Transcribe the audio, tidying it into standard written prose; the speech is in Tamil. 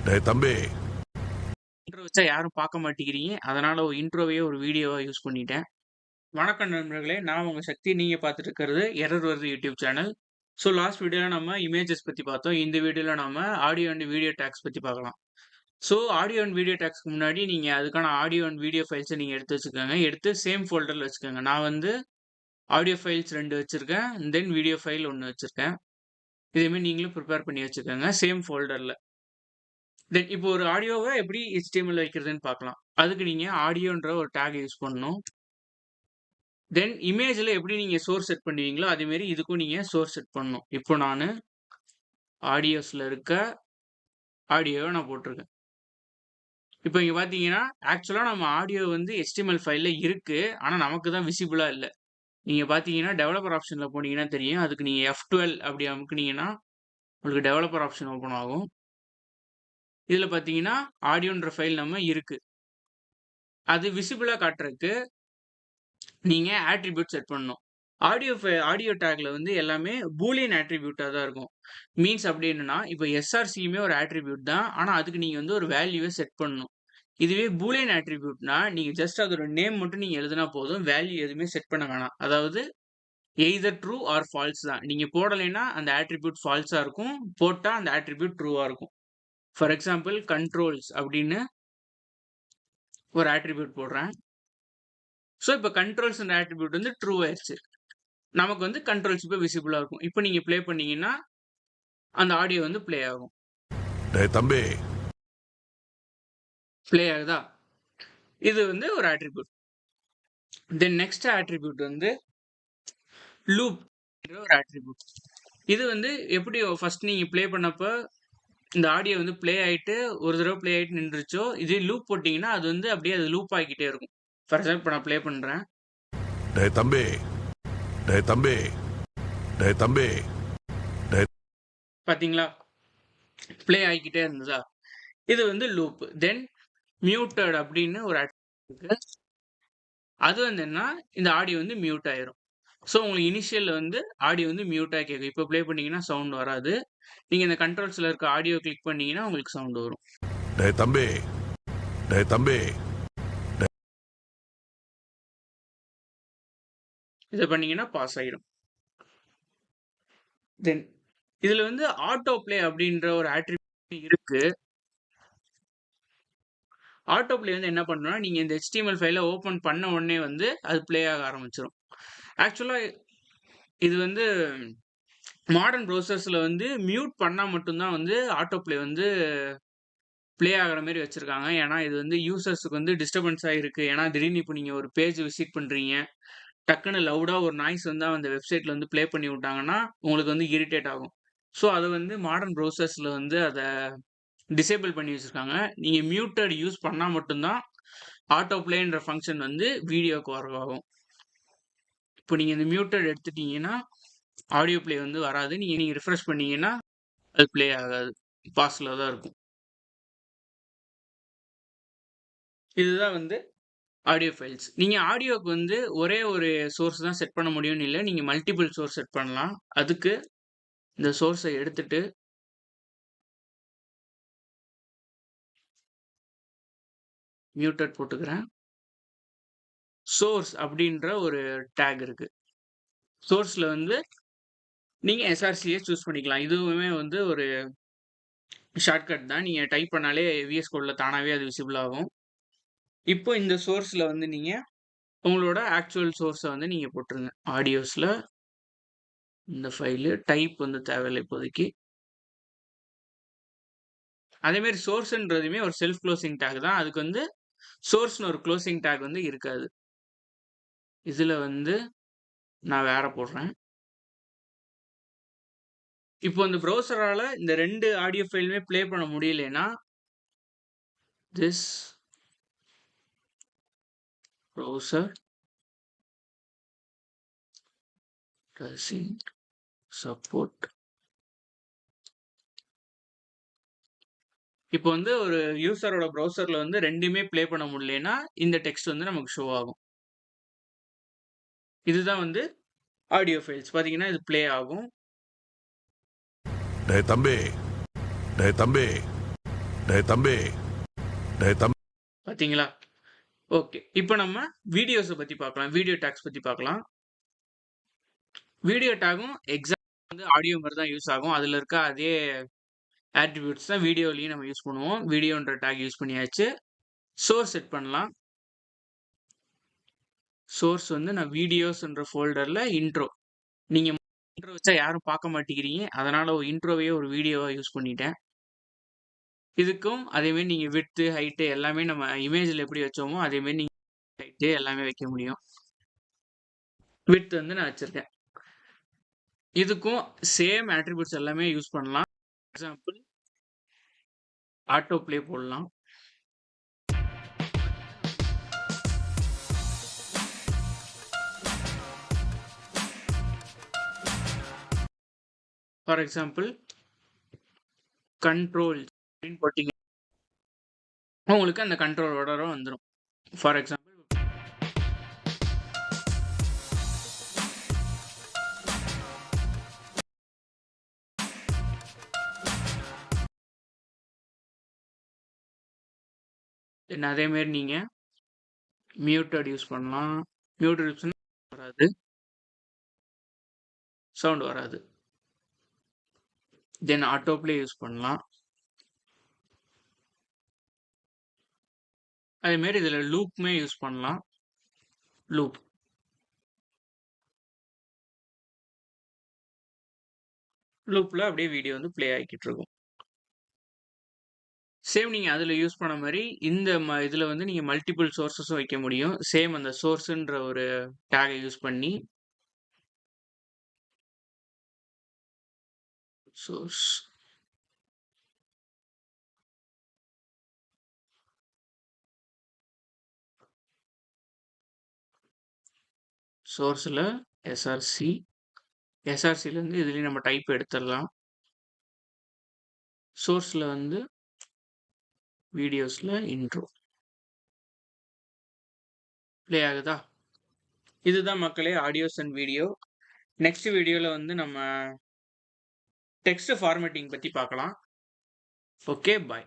டேய் தம்பி, இன்ட்ரோ வச்சா யாரும் பார்க்க மாட்டேங்கிறீங்க. அதனால ஒரு இன்ட்ரோவையே ஒரு வீடியோவா யூஸ் பண்ணிட்டேன். வணக்கம் நண்பர்களே! நான் உங்க சக்தி. நீங்க பார்த்துட்டு இருக்கிறது எரர் வருது யூடியூப் சேனல். ஸோ லாஸ்ட் வீடியோல நம்ம இமேஜஸ் பத்தி பார்த்தோம். இந்த வீடியோல நாம ஆடியோ அண்ட் வீடியோ டேக்ஸ் பத்தி பார்க்கலாம். ஸோ ஆடியோ அண்ட் வீடியோ டேக்ஸ்க்கு முன்னாடி நீங்க அதுக்கான ஆடியோ அண்ட் வீடியோ ஃபைல்ஸ நீங்க எடுத்து வச்சுக்கோங்க. எடுத்து சேம் ஃபோல்டர்ல வச்சுக்கோங்க. நான் வந்து ஆடியோ ஃபைல்ஸ் 2 வச்சிருக்கேன். தென் வீடியோ ஃபைல் 1 வச்சிருக்கேன். இதே மாரி நீங்களும் ப்ரிப்பேர் பண்ணி வச்சுக்கோங்க. சேம் ஃபோல்டர்ல. தென் இப்போ ஒரு ஆடியோவ எப்படி HTML வைக்கிறதுன்னு பார்க்கலாம். அதுக்கு நீங்க ஆடியோன்ற ஒரு டேக் யூஸ் பண்ணணும். தென் இமேஜ்ல எப்படி நீங்க சோர்ஸ் செட் பண்ணுவீங்களோ, அதே மாரி இதுக்கும் நீங்க சோர்ஸ் செட் பண்ணணும். இப்போ நானு ஆடியோஸ்ல இருக்க ஆடியோவ நான் போட்டிருக்கேன். இப்போ இங்க பார்த்தீங்கன்னா, ஆக்சுவலா நம்ம ஆடியோ வந்து HTML ஃபைல்ல இருக்கு. ஆனா நமக்கு தான் விசிபிளா இல்ல. நீங்க பார்த்தீங்கன்னா, டெவலப்பர் ஆப்ஷன்ல போனீங்கன்னா தெரியும். அதுக்கு நீங்க F12 அப்படி அமுக்குனீங்கன்னா, உங்களுக்கு டெவலப்பர் ஆப்ஷன் ஓப்பன் ஆகும். இதுல பார்த்தீங்கன்னா, ஆடியோன்ற ஃபைல் நம்ம இருக்கு. அது விசிபிளா காட்டுறதுக்கு நீங்க ஆட்ரிபியூட் செட் பண்ணணும். ஆடியோ டேக்ல வந்து எல்லாமே பூலியன் ஆட்ரிபியூட்டா தான் இருக்கும். மீன்ஸ் அப்டின்னா, இப்ப எஸ்ஆர்சியுமே ஒரு ஆட்ரிபியூட் தான். ஆனா, அதுக்கு நீங்க வந்து ஒரு வேல்யூவ செட் பண்ணணும். இதுவே பூலியன் ஆட்ரிபியூட்னா, நீங்க ஜஸ்ட் அதோட நேம் மட்டும் நீங்க எழுதுனா போதும். வேல்யூ எதுவுமே செட் பண்ண வேணாம். அதாவது எய்தர் ட்ரூ ஆர் ஃபால்ஸ் தான். நீங்க போடலைன்னா அந்த ஆட்ரிபியூட் ஃபால்ஸா இருக்கும். போட்டா அந்த ஆட்ரிபியூட் ட்ரூவா இருக்கும். ஃபார் எக்ஸாம்பிள் கண்ட்ரோல்ஸ் அப்படின்னு ஒரு ஆட்ரிபியூட் போடுறேன். ஸோ, இப்ப கண்ட்ரோல்ஸ்ன்ற ஆட்ரிபியூட் வந்து ட்ரூ ஆயிருச்சு. நமக்கு வந்து கண்ட்ரோல்ஸ் இப்ப விசிபிளா இருக்கும். இப்ப நீங்க ப்ளே பண்ணீங்கன்னா, அந்த ஆடியோ வந்து ப்ளே ஆகும். டேய் தம்பி, ப்ளே ஆகுதா? இது வந்து ஒரு ஆட்ரிபியூட். தென் நெக்ஸ்ட் ஆட்ரிபியூட் வந்து லூப் ஒரு ஆட்ரிபியூட். இது வந்து எப்படி ஃபர்ஸ்ட் நீங்க ப்ளே பண்ணப்ப இந்த ஆடியோ வந்து ப்ளே ஆயிட்டு ஒரு தடவ ப்ளே ஆயிட்டு நின்றுச்சோ, இதே லூப் போட்டீங்கன்னா, அது வந்து அப்படியே அது லூப் ஆகிக்கிட்டே இருக்கும். ஃபார் எக்ஸாம்பிள் இப்ப நான் ப்ளே பண்றேன். டேய் தம்பி, டேய் தம்பி, டேய் தம்பி, டேய் பாத்தீங்களா? ப்ளே ஆகிக்கிட்டே இருந்ததா? இது வந்து லூப். தென் மியூட்டட் அப்படின்னு ஒரு ஆட்ரிபியூட் இருக்கு. அது வந்து என்னன்னா, இந்த ஆடியோ வந்து மியூட் ஆயிரும். ஸோ உங்களுக்கு இனிஷியல்ல வந்து ஆடியோ வந்து மியூட்டா கேட்கும். இப்போ ப்ளே பண்ணீங்கன்னா சவுண்ட் வராது. நீங்க இந்த கண்ட்ரோல்ஸ்ல இருக்க ஆடியோ கிளிக் பண்ணீங்கன்னா உங்களுக்கு சவுண்ட் வரும். டேய் தம்பி, டேய் தம்பி, இத பண்ணீங்கன்னா பாஸ் ஆயிரும். தென் இதுல வந்து ஆட்டோ ப்ளே அப்படின்ற ஒரு ஆட்ரிபியூட் இருக்கு. ஆட்டோ ப்ளே வந்து என்ன பண்ணும்னா, நீங்க இந்த HTML ஃபைல ஓப்பன் பண்ண உடனே வந்து அது ப்ளே ஆக ஆரம்பிச்சுரும். ஆக்சுவலா இது வந்து மாடர்ன் ப்ரௌசர்ஸ்ல வந்து மியூட் பண்ணா மட்டும் தான் வந்து ஆட்டோ ப்ளே வந்து ப்ளே ஆகுற மாரி வச்சிருக்காங்க. ஏன்னா, இது வந்து யூசர்ஸ்க்கு வந்து டிஸ்டர்பன்ஸா இருக்கு. ஏன்னா, திடீர்னு இப்ப நீங்க ஒரு பேஜ் விசிட் பண்றீங்க. டக்குனு லவுடா ஒரு நாய்ஸ் வந்தா அந்த வெப்சைட்ல வந்து ப்ளே பண்ணி விட்டாங்கன்னா, உங்களுக்கு வந்து இரிட்டேட் ஆகும். ஸோ, அத வந்து மாடர்ன் ப்ரௌசர்ஸ்ல வந்து அத டிசேபிள் பண்ணி வச்சிருக்காங்க. நீங்க மியூட்டட் யூஸ் பண்ணா மட்டும் தான் ஆட்டோ ப்ளேன்ற ஃபங்ஷன் வந்து வீடியோக்கு ஒர்க் ஆகும். இப்போ நீங்க இந்த மியூட்டட் எடுத்துட்டீங்கன்னா, ஆடியோ ப்ளே வந்து வராது. நீங்க ரிஃப்ரெஷ் பண்ணீங்கன்னா, அது ப்ளே ஆகாது. பாஸ்ல தான் இருக்கும். இதுதான் வந்து ஆடியோ ஃபைல்ஸ். நீங்க ஆடியோக்கு வந்து ஒரே ஒரு சோர்ஸ் தான் செட் பண்ண முடியும்னு இல்ல. நீங்க மல்டிபிள் சோர்ஸ் செட் பண்ணலாம். அதுக்கு இந்த சோர்ஸ எடுத்துட்டு மியூட்டட் போட்டுக்கிறேன். சோர்ஸ் அப்படின்ற ஒரு டேக் இருக்கு. சோர்ஸ்ல வந்து நீங்க எஸ்ஆர்சியே சூஸ் பண்ணிக்கலாம். இதுவுமே வந்து ஒரு ஷார்ட்கட் தான். நீங்க டைப் பண்ணாலே VS கோட்ல தானாவே அது விசிபிள் ஆகும். இப்போ இந்த சோர்ஸ்ல வந்து நீங்க உங்களோட ஆக்சுவல் சோர்ஸ வந்து நீங்க போட்டுருங்க. ஆடியோஸ்ல இந்த ஃபைலு டைப் வந்து தேவையில்ல இப்போதைக்கு. அதே மாரி சோர்ஸ்ன்றதுமே ஒரு செல்ஃப் குளோசிங் டேக் தான். அதுக்கு வந்து சோர்ஸ்ன்னு ஒரு குளோசிங் டேக் வந்து இருக்காது. இதுல வந்து நான் வேற போடுறேன். இப்போ இந்த ப்ரௌசரால இந்த 2 ஆடியோ ஃபைலுமே ப்ளே பண்ண முடியலைன்னா, திஸ் ப்ரௌசர் டசன்ட் சப்போர்ட். இப்போ வந்து ஒரு யூசரோட ப்ரௌசர்ல வந்து 2மே ப்ளே பண்ண முடியலைன்னா, இந்த டெக்ஸ்ட் வந்து நமக்கு ஷோ ஆகும். இதுதான் வந்து ஆடியோ ஃபைல்ஸ். பார்த்தீங்கன்னா, இது ப்ளே ஆகும். டேய் தம்பி, டேய் தம்பி, டேய் தம்பி டேய் தம்பி பார்த்தீங்களா? ஓகே. இப்ப நம்ம வீடியோஸ பத்தி பார்க்கலாம். வீடியோ டாக்ஸ் பத்தி பார்க்கலாம். வீடியோ டாகும் வந்து ஆடியோ மாரி தான் யூஸ் ஆகும். அதுல இருக்க அதே ஆட்ரிபியூட்ஸ் தான் வீடியோலயும் நம்ம யூஸ் பண்ணுவோம். வீடியோன்ற டாக் யூஸ் பண்ணியாச்சு. சோர்ஸ் செட் பண்ணலாம். சோர்ஸ் வந்து நான் வீடியோஸ்ன்ற ஃபோல்டர்ல இன்ட்ரோ. நீங்க இன்ட்ரோ வச்சா யாரும் பார்க்க மாட்டேங்கிறீங்க. அதனால இன்ட்ரோவையே ஒரு வீடியோவா யூஸ் பண்ணிட்டேன். இதுக்கும் அதே மாரி நீங்க விட்த், ஹைட் எல்லாமே நம்ம இமேஜ்ல எப்படி வச்சோமோ, அதே மாரி நீங்க ஹைட் எல்லாமே வைக்க முடியும். விட்த் வந்து நான் வச்சிருக்கேன். இதுக்கும் சேம் ஆட்ரிபியூட்ஸ் எல்லாமே யூஸ் பண்ணலாம். எக்ஸாம்பிள் ஆட்டோ ப்ளே போடலாம். ஃபார் எக்ஸாம்பிள் கண்ட்ரோல் அப்படின்னு போட்டீங்க உங்களுக்கு அந்த கண்ட்ரோல் ஆர்டரும் வந்துடும். ஃபார் எக்ஸாம்பிள் தென் அதே மாரி நீங்க மியூட்டட் யூஸ் பண்ணலாம். மியூட்டட் யூஸ் பண்ணா வராது. சவுண்ட் வராது. தென் ஆட்டோ ப்ளே யூஸ் பண்ணலாம். அதே மாரி இதுல லூப்மே யூஸ் பண்ணலாம். லூப். லூப்ல அப்படியே வீடியோ வந்து ப்ளே ஆகிக்கிட்டு இருக்கும். சேம் நீங்க அதுல யூஸ் பண்ண மாரி இந்த இதுல வந்து நீங்க மல்டிபிள் சோர்ஸஸும் வைக்க முடியும். சேம் அந்த சோர்ஸ்ன்ற ஒரு டாக யூஸ் பண்ணி சோர்ஸ் சோர்ஸ்ல எஸ்ஆர்சி எஸ்ஆர்சில இருந்து இதுலயும் நம்ம டைப் எடுத்துடலாம். சோர்ஸ்ல வந்து வீடியோஸ்ல இன்ட்ரோ ப்ளே ஆகுதா? இதுதான் மக்களே ஆடியோஸ் அண்ட் வீடியோ. நெக்ஸ்ட் வீடியோல வந்து நம்ம டெக்ஸ்ட் ஃபார்மேட்டிங் பத்தி பார்க்கலாம். ஓகே, பாய்.